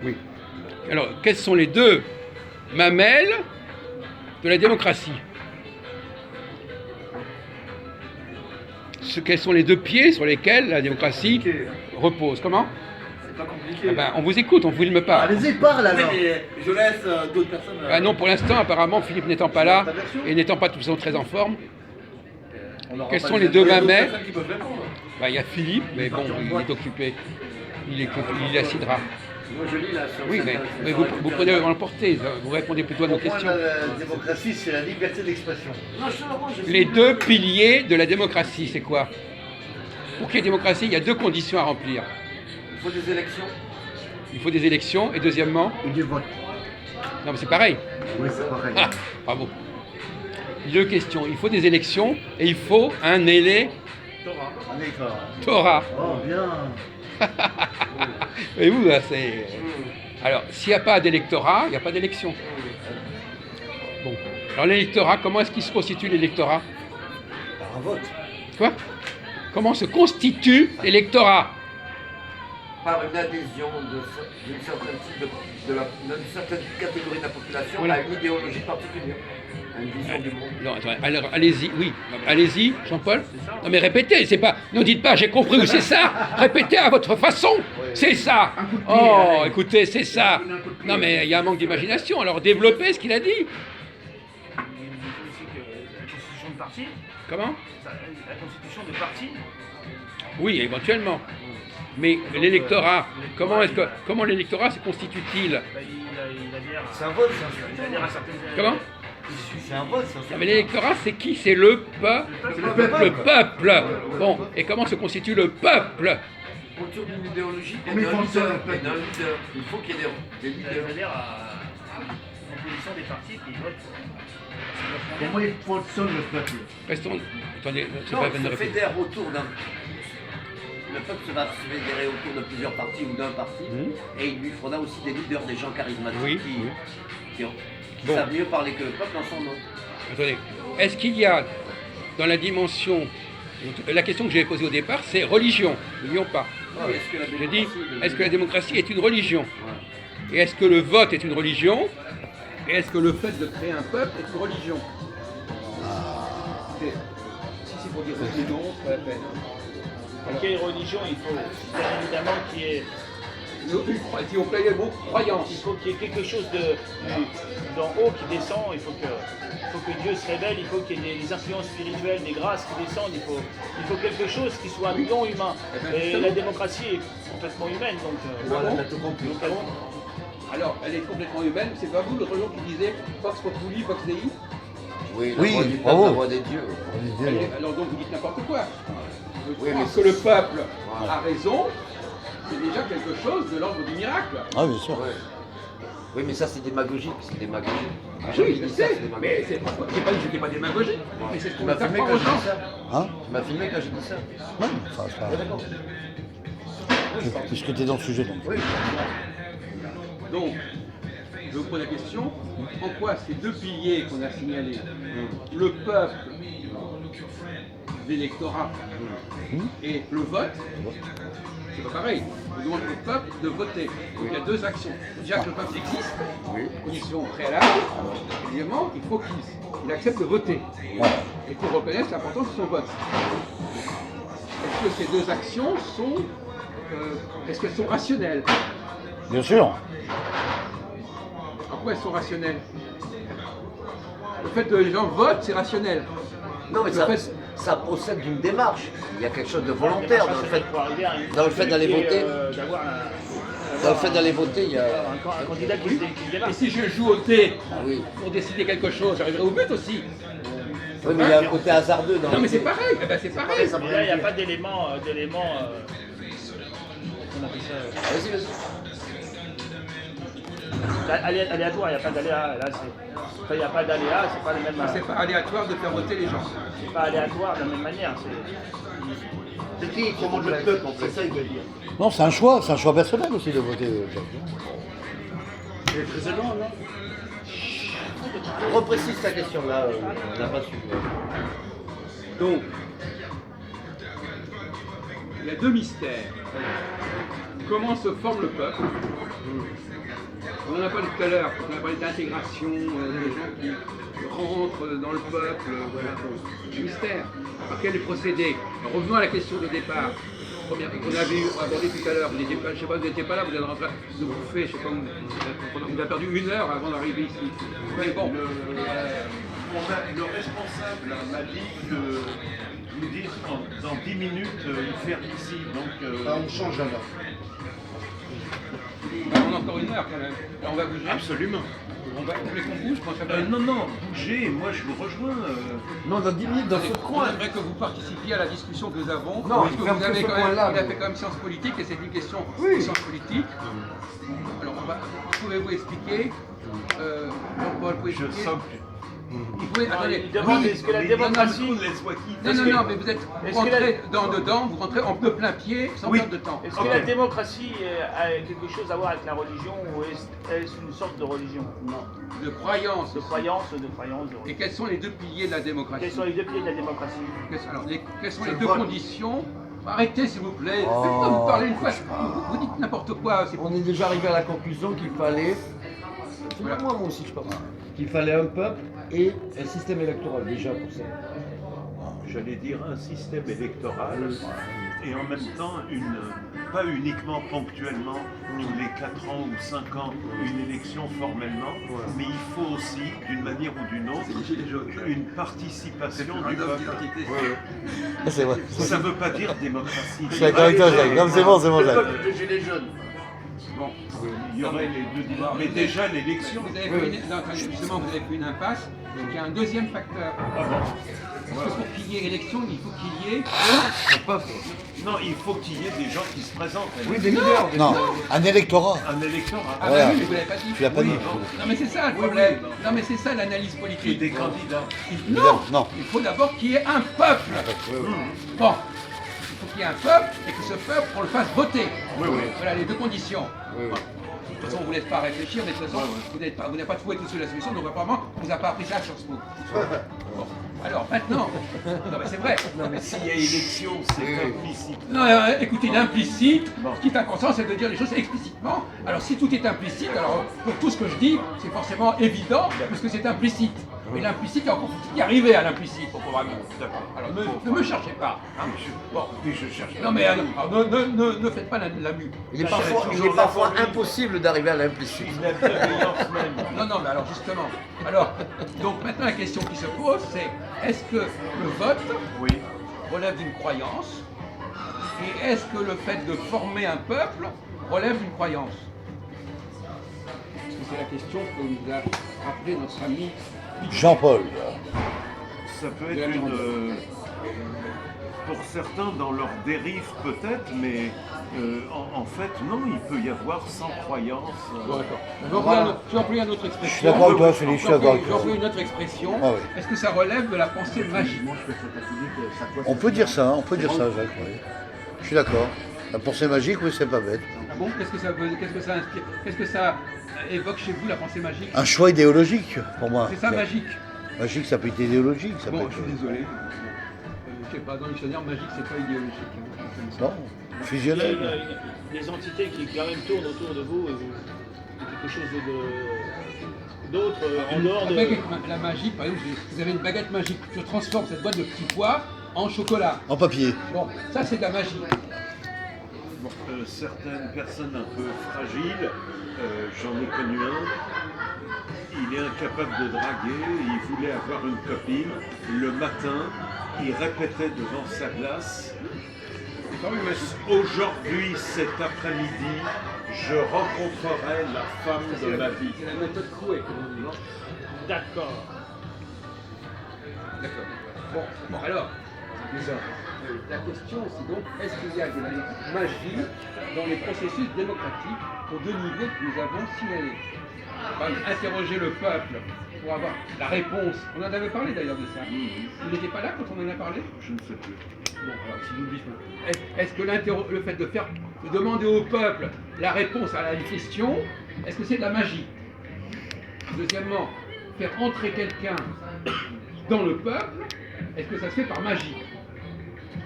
Oui. Alors, quelles sont les deux mamelles de la démocratie? Quels sont les deux pieds sur lesquels la démocratie repose? Comment? C'est pas compliqué. Ah ben, on vous écoute, on ne vous filme pas. Allez-y, parle Oui, alors. mais je laisse d'autres personnes. Ah non, pour l'instant, apparemment, Philippe n'étant pas là et n'étant pas tout très en forme, quelles sont les deux mamelles? Personnes qui peuvent répondre. Il y a Philippe, mais bon, il est occupé. Il assidera. Moi, je lis là sur Oui, mais vous prenez l'emporter, vous répondez plutôt à nos Pour moi, questions. la démocratie, c'est la liberté d'expression. Non, je Les deux piliers de la démocratie, c'est quoi? Pour qu'il y ait démocratie, il y a deux conditions à remplir. Il faut des élections. Il faut des élections et deuxièmement, Et du vote. non mais c'est pareil. Oui, c'est pareil. Ah, bravo. Deux questions. Il faut des élections et il faut un électorat. Oh, bien. Et vous, là, c'est. Alors, s'il n'y a pas d'électorat, il n'y a pas d'élection. Bon. Alors l'électorat, comment est-ce qu'il se constitue l'électorat? Par un vote. Quoi? Comment se constitue l'électorat? Par une adhésion d'une certaine, d'une certaine catégorie de la population Voilà. à une idéologie particulière, à une vision du monde. Non, attends, alors allez-y, oui, allez-y, Jean-Paul. Non mais répétez, c'est pas, ne dites pas j'ai compris ou c'est ça. Répétez à votre façon. C'est ça. Un coup de pied, Oh, allez. écoutez, c'est ça. Un coup de pied. Non mais il y a un manque d'imagination. Alors développez ce qu'il a dit. Il faut aussi que la constitution de parti, Comment? la constitution de parti, Oui, éventuellement. Mais l'électorat, comment l'électorat se constitue-t-il? bah, il adhère C'est un vote, c'est un il scrutin. adhère à certaines. Comment? C'est un vote, c'est un Non, scrutin. mais l'électorat, c'est qui? C'est le peuple. C'est le peuple. Le peuple. Bon, et comment se constitue le peuple? Autour d'une idéologie et Comment ils d'un font ça, leader. le peuple? Il faut qu'il y ait des Il leaders. adhère à l'opposition des partis qui votent. Comment ils font ça, le peuple? Restons. Attendez, c'est Non, pas la peine de se répéter. fédère autour d'un. Le peuple va se fédérer autour de plusieurs partis ou d'un parti, et il lui faudra aussi des leaders, des gens charismatiques Oui, qui Bon. savent mieux parler que le peuple en son nom. Attendez, est-ce qu'il y a dans la dimension, la question que j'avais posée au départ, c'est religion, n'oublions pas. Oui, est-ce que la J'ai dit, démocratie- est-ce que la démocratie est une religion? Ouais. Et est-ce que le vote est une religion? Et est-ce que le fait de créer un peuple est une religion? Si c'est pour dire oui ou non, c'est pas la peine. Pour qu'il y ait religion, il faut bien évidemment qu'il y ait, Si on plaît le mot croyance. il faut qu'il y ait quelque chose d'en haut qui descend, il faut que Dieu se révèle, il faut qu'il y ait des influences spirituelles, des grâces qui descendent, il faut quelque chose qui soit non humain. Eh ben, Et justement. la démocratie est complètement humaine, donc Voilà, bon t'as tout compris. Alors, elle est complètement humaine, c'est pas vous le religion qui disait Vox Populi, Vox Dei? Oui, Oui, la voix du peuple, bravo. la voix des dieux. Alors donc vous dites n'importe quoi. Oui, Croire mais que le peuple Voilà. a raison, c'est déjà quelque chose de l'ordre du miracle. Ah, bien sûr. Ouais. Oui, mais ça c'est démagogique, c'est démagogique. Ah J'ai oui, dit je ça, sais, c'est démagogique. mais c'est pas que j'étais pas démagogique, mais c'est ce Tu qu'on m'as va faire filmé croire quand aux j'ai gens. dit ça. Hein? Tu m'as filmé quand j'ai dit ça. Ouais, enfin, c'est pas... Ouais, d'accord. Puisque t'es dans le sujet, donc. Oui. Donc, je vous pose la question, en quoi ces deux piliers qu'on a signalés, le peuple, l'électorat et le vote, c'est pas pareil. On demande au peuple de voter. Donc il y a deux actions. Déjà que le peuple existe, condition préalable, évidemment, il faut qu'il accepte de voter. Et qu'il reconnaisse l'importance de son vote. Est-ce que ces deux actions sont, est-ce qu'elles sont rationnelles? Bien sûr. En quoi elles sont rationnelles? Le fait que les gens votent, c'est rationnel. Non, mais Le ça, fait- ça procède d'une démarche. Il y a quelque chose de volontaire dans le fait. pour arriver à une- dans le fait d'aller qui est, voter. d'avoir Dans le fait d'aller voter, il y a. un candidat qui se démarque. Et si je joue au thé Oui. pour décider quelque chose, j'arriverai au but aussi. Oui, mais il y a un côté hasardeux dans Non le mais c'est thé. pareil, eh ben, c'est pareil. Mais là, il n'y a pas d'éléments. On appelle ça. Vas-y, vas-y. Aléatoire, il n'y a pas d'aléa. Là, il n'y a pas d'aléa, c'est pas les mêmes. C'est pas aléatoire de faire voter les gens. C'est pas aléatoire de la même manière. C'est qui commande le peuple, en fait, c'est ça il veut dire. Non, c'est un choix personnel aussi de voter. C'est le président, non? Reprécise ta question là, on n'a pas su. Donc, il y a deux mystères. comment se forme le peuple. On en a parlé tout à l'heure, on a parlé d'intégration, des gens qui rentrent dans le peuple, voilà, du mystère. Alors, quel est le procédé? Alors, revenons à la question de départ. Première qu'on avait abordé tout à l'heure, vous n'étiez pas, je sais pas, vous n'étiez pas là, vous êtes en train de bouffer, je sais pas, vous avez perdu 1 heure avant d'arriver ici. Mais bon. Le responsable m'a dit que nous dire dans 10 minutes il ferme ici. Donc On change alors. On a encore 1 heure quand même. Là, on va bouger. absolument. Vous voulez qu'on bouge quand ça va? Non, bougez, moi je vous rejoins. Non, dans 10 minutes, dans ce coin. J'aimerais que vous participiez à la discussion que nous avons. Non, parce il que ferme vous que avez ce quand même, point-là, il a mais- fait quand même sciences politiques et c'est une question Oui. de sciences politiques. Alors, pouvez-vous expliquer Jean-Paul, pouvez Je expliquer sens Il faut, attendez, Il demande oui, est-ce que la oui, démocratie. non, mais vous êtes est-ce que rentré dedans, vous rentrez en de plein pied, sans perdre de temps. Est-ce que la démocratie a quelque chose à voir avec la religion ou est-ce une sorte de religion? Non. De croyance. De croyance, de Et religion. quels sont les 2 piliers de la démocratie? Quels sont les 2 piliers de la démocratie? Alors, quelles sont Je les 2 vois. conditions? Arrêtez s'il vous plaît, Oh. faites-moi vous parler une fois, vous dites n'importe quoi. On est déjà arrivé à la conclusion qu'il fallait. Voilà. Moi aussi, je pense. Qu'il fallait un peuple et un système électoral déjà pour ça. J'allais dire un système électoral et en même temps pas uniquement ponctuellement tous les 4 ans ou 5 ans une élection formellement, mais il faut aussi d'une manière ou d'une autre une participation du peuple. C'est vrai. Ça ne veut pas dire démocratie. Je suis d'accord avec toi, Jacques. Non, mais c'est bon, Jacques. Le gilet jaune. Bon, Il y aurait les 2 dilemmes. Mais déjà l'élection. vous avez fait une, non, justement, vous avez fait une impasse, donc il y a un deuxième facteur. Parce que pour qu'il y ait élection, il faut qu'il y ait Un peuple. Non, il faut qu'il y ait des gens qui se présentent. Oui, des leaders. Non, un électorat. Un électorat. Ah Voilà. bah oui, mais vous l'avez pas dit. Tu l'as pas dit. Non mais c'est ça le problème. Non mais c'est ça l'analyse Et politique. des candidats. Évidemment, non. Il faut d'abord qu'il y ait un peuple. Bon, il faut qu'il y ait un peuple et que ce peuple, on le fasse voter. Voilà les 2 conditions. Bon. De toute façon, on ne vous laisse pas réfléchir, mais de toute façon, vous n'avez pas trouvé tout de suite la solution, donc apparemment, on ne vous a pas appris ça à Sciences Po. Bon. Alors maintenant, non mais c'est vrai. Non, mais s'il y a élection, c'est implicite. Non, écoutez, l'implicite, ce qui est important, c'est de dire les choses explicitement. Alors si tout est implicite, alors pour tout ce que je dis, c'est forcément évident, parce que c'est implicite. Mais l'implicite, il faut y arriver à l'implicite pour pouvoir. D'accord. Alors ne me cherchez pas. Hein. Bon. Et je cherche. Non mais alors, ne faites pas la mue. Il est parfois impossible d'arriver à l'implicite. La bienveillance même. Non, mais alors justement. Alors, donc maintenant la question qui se pose, c'est est-ce que le vote Oui. relève d'une croyance? Et est-ce que le fait de former un peuple relève d'une croyance? Parce que c'est la question que nous a rappelé notre ami. Jean-Paul. Ça peut être pour certains dans leur dérive peut-être, mais en fait non, il peut y avoir sans croyance. Je vais employer une autre expression. Je suis d'accord avec toi, Félix, je suis d'accord avec Je vais toi. employer une autre expression. Ah oui. Est-ce que ça relève de la pensée magique? On peut dire ça, Jacques. Oui. Je suis d'accord. La pensée magique, oui, c'est pas bête. Ah bon? Qu'est-ce que ça inspire? Qu'est-ce que ça évoque chez vous, la pensée magique? Un choix idéologique, pour moi. C'est ça, magique. Magique, ça peut être idéologique. Ça Bon, peut je suis être... désolé. Je sais pas, dans le dictionnaire, magique, c'est pas idéologique. Hein. Non, Il y a fusionnel. des entités qui quand même tournent autour de vous, quelque chose d'autre en dehors de. Avec la magie, par exemple, vous avez une baguette magique. Je transforme cette boîte de petits pois en chocolat. En papier. Bon, ça c'est de la magie. Certaines personnes un peu fragiles, j'en ai connu un, il est incapable de draguer, il voulait avoir une copine, le matin, il répétait devant sa glace, aujourd'hui, cet après-midi, je rencontrerai la femme de ma vie. C'est la méthode Coué. D'accord. D'accord. Bon, alors, la question c'est donc, est-ce qu'il y a de la magie dans les processus démocratiques aux 2 niveaux que nous avons signalés? Par exemple, interroger le peuple pour avoir la réponse. On en avait parlé d'ailleurs de ça. Vous n'étiez pas là quand on en a parlé? Je ne sais plus. Bon, alors si j'oublie, est-ce que le fait de demander au peuple la réponse à une question, est-ce que c'est de la magie? Deuxièmement, faire entrer quelqu'un dans le peuple, est-ce que ça se fait par magie?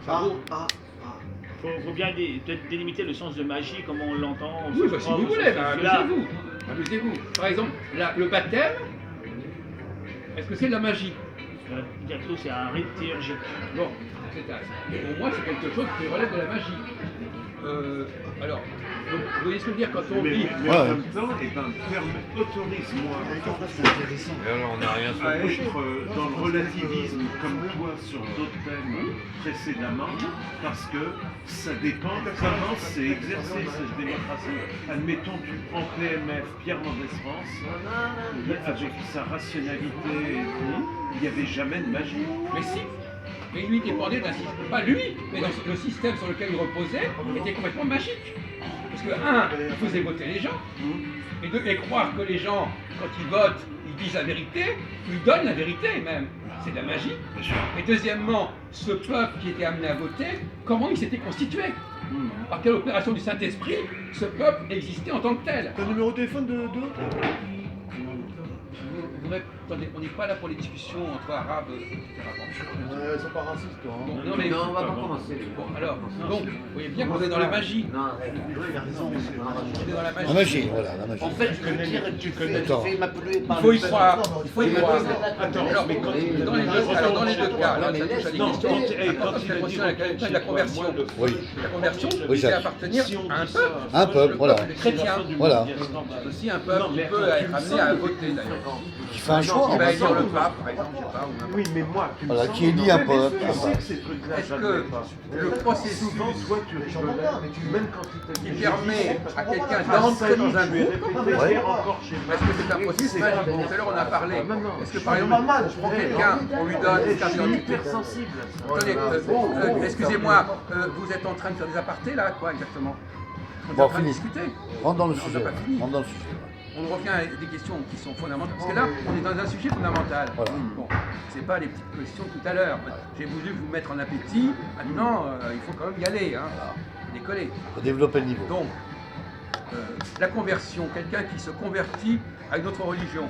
Ça vaut- faut bien peut-être délimiter le sens de magie, comment on l'entend. Oui, bah, si vous voulez, bah, amusez-vous. Amusez-vous. Par exemple, le baptême, est-ce que c'est de la magie? Bientôt, c'est un rite théurgique. Bon, pour moi, c'est quelque chose qui relève de la magie. Alors, donc, vous voyez ce que je veux dire quand on dit. Mais en même temps, autorise-moi on n'a rien à être dans le relativisme comme toi sur d'autres thèmes précédemment, parce que ça dépend comment c'est exercé cette démocratie. Admettons, tu prends PMF, Pierre Mendès France, avec sa rationalité, il n'y avait jamais de magie. Mais si. Mais lui dépendait d'un système, pas lui, mais le système sur lequel il reposait était complètement magique. Parce que, il faisait voter les gens, et deux, et croire que les gens, quand ils votent, ils disent la vérité, ils donnent la vérité même. C'est de la magie. Et deuxièmement, ce peuple qui était amené à voter, comment il s'était constitué? Par quelle opération du Saint-Esprit ce peuple existait en tant que tel? T'as le numéro de téléphone de Attendez, on n'est pas là pour les discussions entre arabes, etc. Ils sont pas racistes, toi. Hein. Non, mais Non, on va pas commencer. bon, alors, donc, vous voyez bien qu'on est dans la magie. Non, arrête. Il a raison. On est dans la magie. La magie, voilà, la magie. En fait, je veux dire, tu fais m'appeler par Il faut y le- croire. Il faut y croire. Attends, Alors, mais dans les deux cas, là, ça touche à des questions. quand il a Importantes, dit ça concerne la conversion. Oui. La conversion, Oui, c'est Jacques. appartenir à un peuple. Un peuple, voilà. Le chrétien. Voilà. C'est aussi un peuple qui peut être amené à voter d'ailleurs. Qui fait un choix, Qui en va fait. élire le pape, par exemple, je sais pas. Ou n'importe. Oui, mais moi, tu me Voilà, sens- qui élit un Mais peuple. Je sais que ces trucs-là, Est-ce j'admets que pas. le processus Souvent, toi, tu rigolais, même quand tu t'as qui dit, permet à quelqu'un Ah, d'entrer ça y est, dans un tu es groupe, répété, Ouais. encore chez moi. est-ce que c'est un processus magique? Tout à l'heure on a parlé. Est-ce que par exemple, on prend quelqu'un, on lui donne une carte d'identité? Hypersensible. Attendez, excusez-moi, vous êtes en train de faire des apartés là, quoi exactement? On est Bon, en train de fini. discuter. Rentre dans le On n'a sujet. pas fini. Rentre dans le sujet. On revient à des questions qui sont fondamentales. Parce que là, on est dans un sujet fondamental. Voilà. Bon, c'est pas les petites questions tout à l'heure. J'ai voulu vous mettre en appétit. Maintenant, il faut quand même y aller, hein. Décoller. Faut développer le niveau. Donc, la conversion, quelqu'un qui se convertit à une autre religion.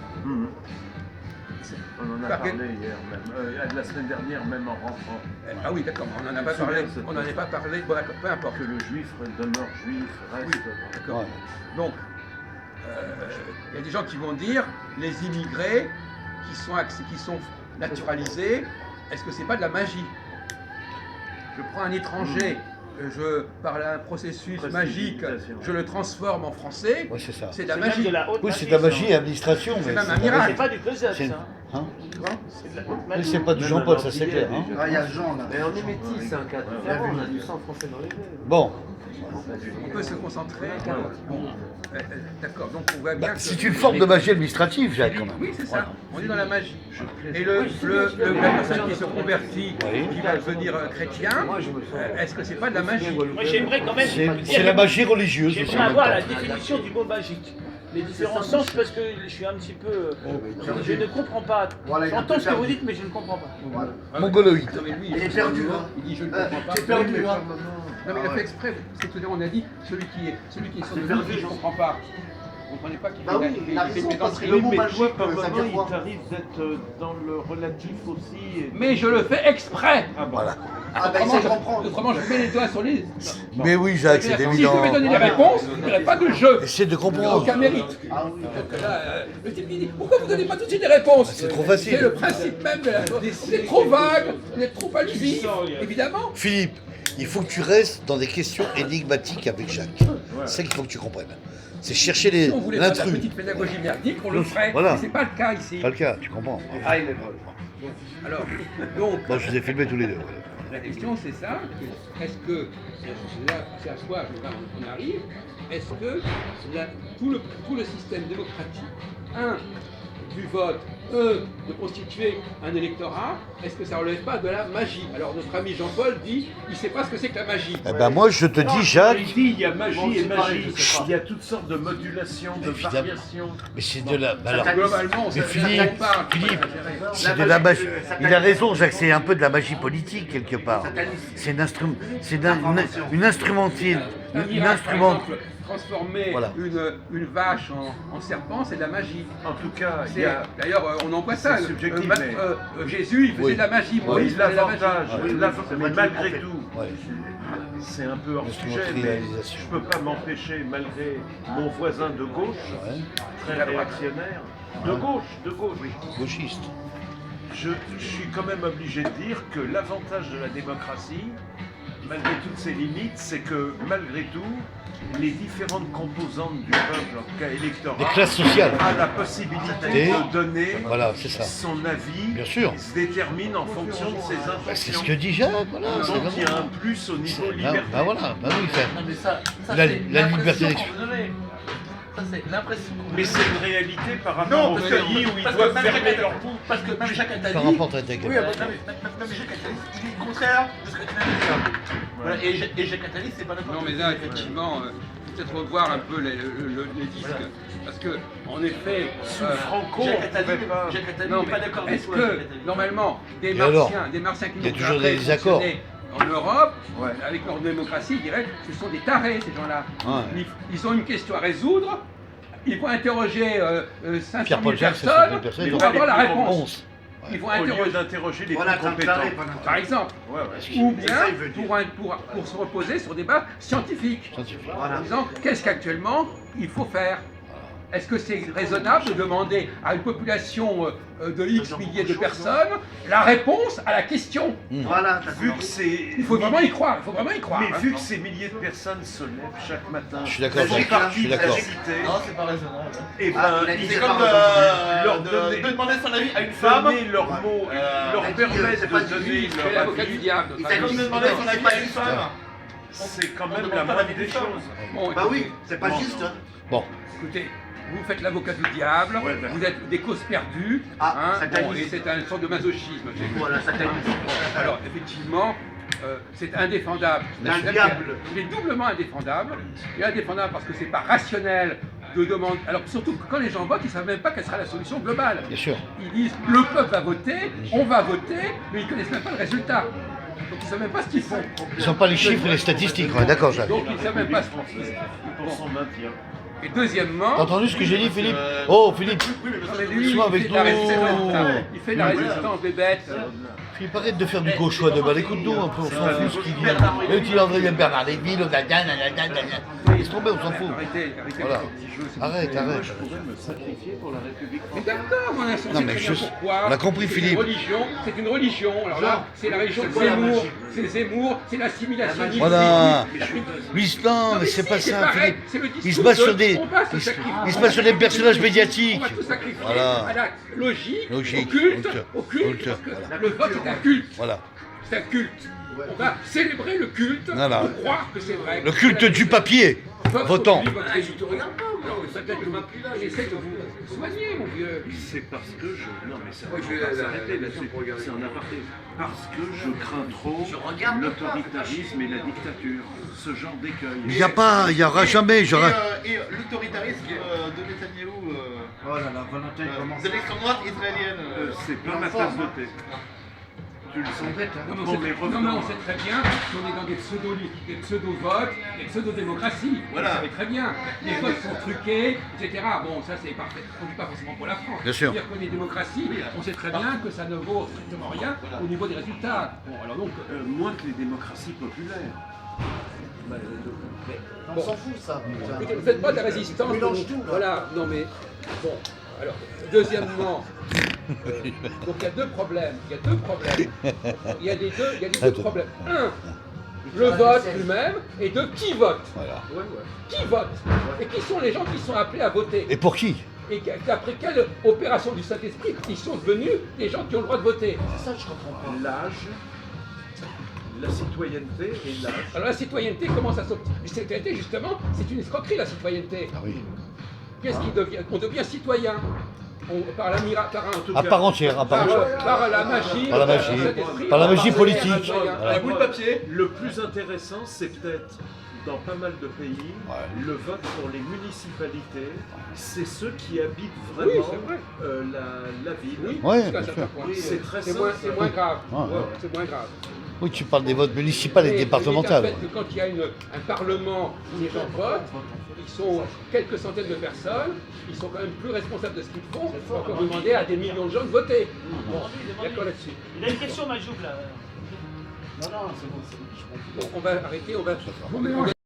On en a Par parlé hier même, la semaine dernière même en rentrant. Ah oui, d'accord, on n'en a pas parlé. On n'en a pas parlé. Bon, d'accord, peu importe. Que le juif demeure juif, reste. D'accord. Ouais. Donc, il y a des gens qui vont dire les immigrés qui sont naturalisés, est-ce que c'est pas de la magie? Je prends un étranger, par un processus magique, je le transforme en français, Ouais, c'est ça. c'est de la C'est même magie. de la haute Oui, c'est de la magie et ça. administration. C'est mais même un de la miracle. magie. C'est pas du puzzle, C'est- ça. Hein C'est de la haute Mais magie. c'est pas du Même Jean-Paul, un ça c'est Antillais, clair. Hein. déjà. Ah, il y a Jean là. Mais on est métis, c'est un cas différent, on a du sang français dans les veines. Bon, On peut se concentrer. Bon, d'accord, donc on voit bien bah, que... c'est une forme de magie administrative, Jacques, quand même. Oui, c'est ça. On est dans la magie. Et la personne qui se convertit, Oui. qui va devenir chrétien, est-ce que c'est pas de la magie? Moi, j'aimerais quand même. C'est la magie religieuse aussi. J'aimerais avoir la définition du mot magique. Les différents sens, parce que je suis un petit peu. Je ne comprends pas. Voilà, il a J'entends ce que perdu. vous dites, mais je ne comprends pas. Voilà. Mongoloïde. Non, mais lui, Il est perdu, hein. Il dit je ne comprends pas. T'es perdu, hein. Non mais il a fait exprès, c'est-à-dire on a dit celui qui est sur le livre, je ne comprends pas. Vous comprenez pas qu'il Bah oui, il a raison, parce que le mot mais magique, toi, par ça veut moment, dire quoi? il t'arrive d'être dans le relatif aussi. et- Mais je le fais exprès. Ah bon. Voilà. Ah bah essaye de comprendre. Autrement je mets les doigts sur les... Mais oui, Jacques, c'est Si je évident. devais donner des réponses, il n'y aurait pas de jeu. Essaie de Il n'y a comprendre. aucun mérite. Ah oui. Donc là, le type il dit, pourquoi vous ne donnez pas tout de suite des réponses? C'est trop facile. C'est le principe même de la... Vous êtes trop vague, vous êtes trop allusif, évidemment. Philippe, il faut que tu restes dans des questions énigmatiques avec Jacques. C'est ça qu'il faut que tu comprennes. C'est chercher Si on voulait faire de la l'intrus. petite pédagogie merdique, on le ferait. Voilà. Mais c'est pas le cas ici. Pas le cas, tu comprends. Ah, il est drôle. Alors, donc, Moi, je vous ai filmés tous les deux. la question c'est ça, est-ce que, là c'est à soi, là on arrive, est-ce que tout le système démocratique, du vote, de constituer un électorat, est-ce que ça ne relève pas de la magie? Alors notre ami Jean-Paul dit, il ne sait pas ce que c'est que la magie. Eh ben moi, je te dis, Jacques, Il dit il y a magie Bon, et c'est pareil, magie. je sais pas. Il y a toutes sortes de modulations, de Évidemment. variations. mais c'est de la... alors, Globalement, mais on Philippe, parle. c'est de la magie. Il a raison, Jacques, c'est un peu de la magie politique, quelque part. C'est une instrumentine. Une instrument... Transformer Voilà. une vache en serpent, c'est de la magie. En tout cas, il y C'est- a D'ailleurs, on emploie ça. C'est subjectif, mais- Jésus, il faisait Oui. de la magie. oui, Moïse faisait de la magie. l'avantage, mais malgré tout, Ouais. c'est un peu hors sujet, mais Instrumentalisation. je peux pas m'empêcher, malgré mon voisin de gauche, Ouais. très réactionnaire, de gauche, Gauchiste. je suis quand même obligé de dire que l'avantage de la démocratie, malgré toutes ses limites, c'est que malgré tout, les différentes composantes du peuple, en tout cas électoral, Des classes sociales. a la possibilité Des- de donner Voilà, c'est ça. son avis, Bien sûr. qui se détermine en fonction de ses Bah, c'est intentions. ce que dit Jacques, voilà. c'est Donc il y a vraiment- un plus au niveau c'est- liberté. Bah voilà, bah oui, fait. Non mais ça La- c'est la l'impression liberté qu'on d'expression. vous donnait. Ça c'est l'impression qu'on vous Mais donnait. c'est une réalité par rapport aux parce pays où ils parce doivent même fermer Jacques leur Attali- bouche. Parce que même Jacques Attali... Par rapport à ta gueule. Oui, même Jacques Attali, il est contraire de ce que tu viens de dire. Voilà, et Jacques Attali, c'est pas n'importe Non, mais qui. là, effectivement, peut-être revoir un peu les disques. Parce que, en effet, Sous Franco, Jacques on Attali, pouvait pas. Jacques Attali non, n'est pas mais d'accord avec est-ce toi, que, Jacques Attali. normalement, des Et alors Martiens qui Il y a n'ont toujours jamais des désaccords. fonctionné en Europe, Ouais. avec leur démocratie, ils diraient ce sont des tarés, ces gens-là. Ouais. Ils ont une question à résoudre, ils vont interroger 500 000 Pierre-Paul Jacques, c'est personnes, 100 000 personnes, ils ils vont ont avoir la les réponse. 11. Ils vont Au lieu interroger, d'interroger les Voilà, plus comme taré, compétents. pas par exemple. Ouais, ouais. Ou C'est bien ça, il veut dire. pour se reposer sur des bases scientifiques. Scientifique. En disant qu'est-ce qu'actuellement il faut faire. Est-ce que c'est raisonnable de demander à une population de X milliers de personnes la réponse à la question? Voilà, t'as Vu vu que c'est. Il faut vraiment y croire, il faut vraiment y croire. Mais hein. vu que ces milliers de personnes se lèvent chaque matin, Je suis d'accord, font Jacques, partie je suis de la d'accord. cité, Non, c'est pas raisonnable. et ben, Ah, il a dit ils C'est c'est comme pas leur de donner- demander son avis à une femme. donner leurs mots, leur il a dit, permettre c'est pas de du donner Lui, il fait leur l'avocat du avis, diable. Il Enfin, t'a C'est comme dit, de demander son avis à une femme. c'est quand On même demande la pas moindre l'avis des des femmes. choses. bon, Bah écoutez, oui, c'est pas Bon. juste. Hein. Bon, écoutez, vous faites l'avocat du diable, Ouais, d'accord. vous êtes des causes perdues, Ah, ça bon, glisse. et c'est une sorte de masochisme. j'ai vu. Voilà, ça t'a dit. Alors, effectivement, c'est indéfendable. Un diable. Il est doublement indéfendable. Il est indéfendable parce que c'est pas rationnel de demander. Alors, surtout que quand les gens votent, ils ne savent même pas quelle sera la solution globale. bien sûr. Ils disent le peuple va voter, on va voter, mais ils ne connaissent même pas le résultat. Donc ils ne savent même pas ce qu'ils font. Ils n'ont pas les chiffres et les statistiques. Ouais, d'accord, Jacques. Donc ils ne savent même pas ce qu'ils font. Pour son maintien. Et deuxièmement, T'as entendu ce que j'ai dit, Philippe? Oh, Philippe, Oui, mais non, parce mais que lui, Sois il avec fait de la nous. résistance. Il fait de la résistance des bêtes. Philippe, arrête de faire du gauchois de balle. Écoute-nous un peu, on s'en fout ce qu'il dit. Bernard Et tu André Bernard Lévy, le laisse tomber, on s'en fout. Arrêtez Voilà. avec ces petits jeux. Arrête, arrête. Je pourrais me sacrifier pour la République Mais française. d'accord, on a Non, sait mais très je- bien pourquoi. on a compris, C'est Philippe. Une religion, c'est une religion. Alors là, c'est la religion de C'est quoi la Zemmour. magie C'est Zemmour, c'est l'assimilation. Voilà. L'islam, L'islam, mais c'est pas c'est ça, pareil, Philippe. c'est le Il se discours base de- sur des, on va se sacrifier. il se base sur des personnages médiatiques. On va tout sacrifier Voilà. à la logique, Logique, au culte, culte, parce que voilà. le vote est un culte. Voilà. C'est un culte. On va célébrer le culte Voilà. pour croire que c'est vrai. Le culte du papier. Vote Votant. pour lui, vote résultat. Tu te regardes pas, non, mais peut-être que j'essaie de vous soigner, mon vieux. C'est parce que je. Non, mais ça Ouais, va je vais pas la- s'arrêter la- là-dessus. pour regarder. C'est un aparté. Parce que je crains trop Je regarde l'autoritarisme et la dictature. Ce genre d'écueil. Il n'y aura jamais. Et l'autoritarisme de Netanyahou, Oh là là, Valentin, il commence. de l'extrême droite israélienne. C'est pas ma tasse de thé. Tu le sens. Non, mais Bon, mais on revenons. sait très bien qu'on est dans des pseudo-votes, des pseudo-démocraties. Voilà. Vous savez très bien. Les votes sont truqués, etc. Bon, ça c'est parfait. On ne dit pas forcément pour la France. Bien sûr. C'est-à-dire que les démocraties, on sait très bien que ça ne vaut strictement rien au niveau des résultats. Bon, alors donc. Moins que les démocraties populaires. On s'en fout, ça. Écoutez, vous ne faites pas de la résistance. mélange donc, tout, là. Voilà, non mais. Bon, alors, deuxièmement, donc il y a deux problèmes. Il y a deux problèmes. Il y a des deux problèmes. Un, le vote lui-même, et deux, qui vote. Voilà. Qui vote. Et qui sont les gens qui sont appelés à voter. Et pour qui? Et d'après quelle opération du Saint-Esprit ils sont devenus des gens qui ont le droit de voter. C'est ça que je comprends pas. L'âge, la citoyenneté et l'âge. Alors la citoyenneté, comment ça s'obtient? La citoyenneté, justement, c'est une escroquerie, la citoyenneté. Ah oui. Qu'est-ce qu'il devient? On devient citoyen. Par la par un, À part entière, à part entière. par la magie, Par la magie. du Saint-Esprit, Par la magie par politique. citoyen. Voilà. Un bout de papier. Le plus intéressant, c'est peut-être dans pas mal de pays, Ouais. le vote pour les municipalités, c'est ceux qui habitent Oui, vraiment c'est vrai. la ville. Oui, Ouais, jusqu'à un bien certain sûr. point. C'est très C'est simple. moins grave. Ouais, ouais. C'est moins grave. Oui, tu parles des votes municipaux et Mais départementaux. il est un fait que quand il y a un parlement où les gens votent, ils sont quelques centaines de personnes, ils sont quand même plus responsables de ce qu'ils font. Il faut encore demander à des millions de gens de voter. Bon, d'accord là-dessus. Il a une question, Majoub, là. Non, non, c'est bon, je comprends. Bon, on va arrêter, on va